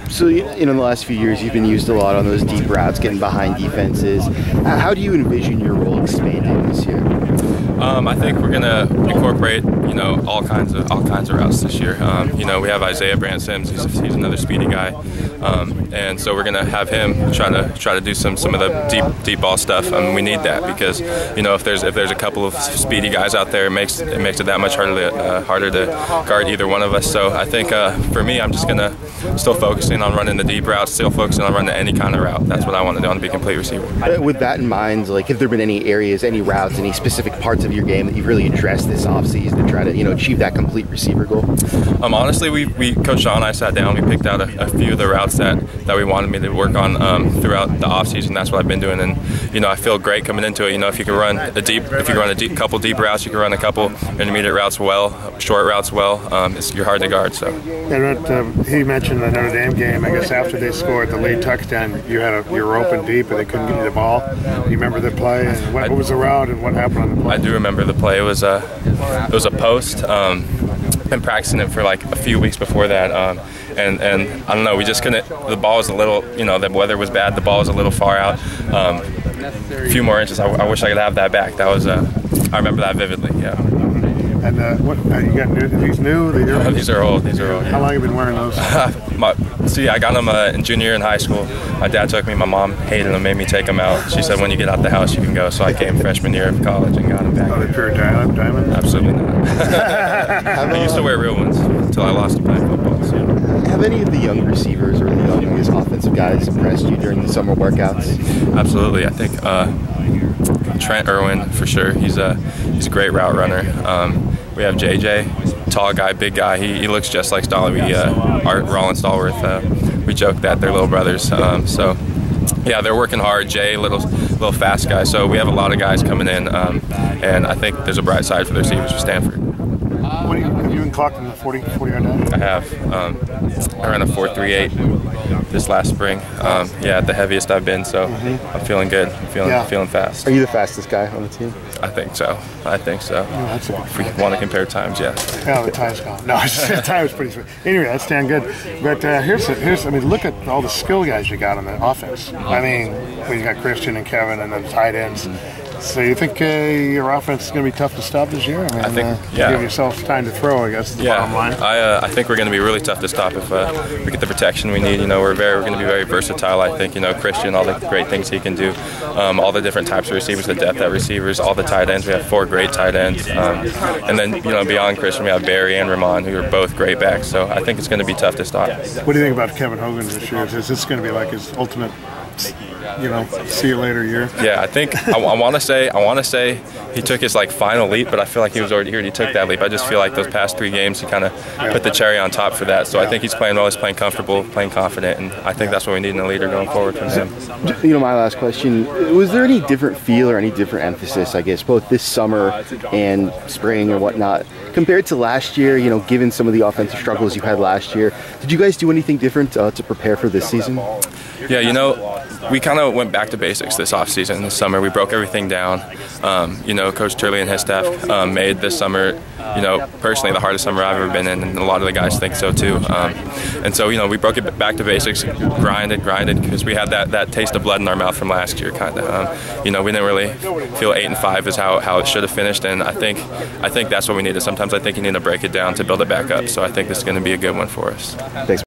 So, in the last few years, you've been used a lot on those deep routes, getting behind defenses. How do you envision your role expanding this year? I think we're gonna incorporate, all kinds of routes this year. We have Isaiah Brant Sims. He's another speedy guy, and so we're gonna have him try to do some of the deep ball stuff. We need that because if there's a couple of speedy guys out there, it makes it that much harder to guard either one of us. So I think for me, I'm just gonna still focusing on running the deep routes, still focusing on running any kind of route. That's what I want to do. I want to be a complete receiver. With that in mind, have there been any areas, any routes, any specific parts of your game that you've really addressed this offseason to try to achieve that complete receiver goal? Honestly, we Coach Shaw and I sat down. We picked out a few of the routes that we wanted me to work on throughout the offseason. That's what I've been doing, and I feel great coming into it. If you can run a couple deep routes, you can run a couple intermediate routes well, short routes well. You're hard to guard. So. And he mentioned the Notre Dame game. I guess after they scored the lead touchdown, you were open deep and they couldn't get you the ball. Do you remember the play? And what was the route and what happened on the play? I do remember the play. It was a post. Been practicing it for like a few weeks before that, and I don't know. We just couldn't. The ball was a little. The weather was bad. The ball was a little far out. A few more inches. I wish I could have that back. That was. I remember that vividly. Yeah. And what you got? These new? These are old. These are old. How long have you been wearing those? I got them in junior year in high school. My dad took me. My mom hated them, made me take them out. She said, when you get out the house, you can go. So I came freshman year of college and got them back. Oh, the pure diamond? Absolutely not. I used to wear real ones until I lost to playing football. So. Have any of the young receivers or the youngest offensive guys impressed you during the summer workouts? Absolutely. I think Trent Irwin, for sure. He's a great route runner. We have JJ, tall guy, big guy. He looks just like Stallworth. Rollins Stallworth. We joke that they're little brothers. So yeah, they're working hard. Jay, little fast guy. So we have a lot of guys coming in, and I think there's a bright side for the receivers for Stanford. Have you been clocked in the 40-yard dash? I have. I ran a 4.38 this last spring. At the heaviest I've been, so I'm feeling good. I'm feeling fast. Are you the fastest guy on the team? I think so. Oh, that's if we want to compare times, yeah. Yeah, the time's gone. No, the time was pretty sweet. Anyway, that's damn good. But look at all the skill guys you got on the offense. I mean, you got Christian and Kevin and the tight ends. So you think your offense is going to be tough to stop this year? I think, give yourself time to throw, I guess, is the bottom line. I think we're going to be really tough to stop if we get the protection we need. We're going to be very versatile, I think. Christian, all the great things he can do, all the different types of receivers, the depth at receivers, all the tight ends. We have 4 great tight ends. And then, beyond Christian, we have Barry and Ramon, who are both great backs. So I think it's going to be tough to stop. What do you think about Kevin Hogan this year? Is this going to be like his ultimate see you later year? Yeah, I think I want to say he took his final leap, but I feel like he was already here. He took that leap. I just feel like those past 3 games he kind of put the cherry on top for that. So I think he's playing well. He's playing comfortable, playing confident, and I think that's what we need in a leader going forward from him. My last question: was there any different feel or any different emphasis, I guess, both this summer and spring or whatnot, compared to last year? Given some of the offensive struggles you had last year, did you guys do anything different to prepare for this season? Yeah, we kind of went back to basics this offseason, this summer. We broke everything down. Coach Turley and his staff made this summer, personally the hardest summer I've ever been in, and a lot of the guys think so too. And so, we broke it back to basics, grinded, because we had that taste of blood in our mouth from last year, kind of. We didn't really feel 8-5 is how it should have finished, and I think that's what we needed. Sometimes I think you need to break it down to build it back up. So I think this is going to be a good one for us. Thanks.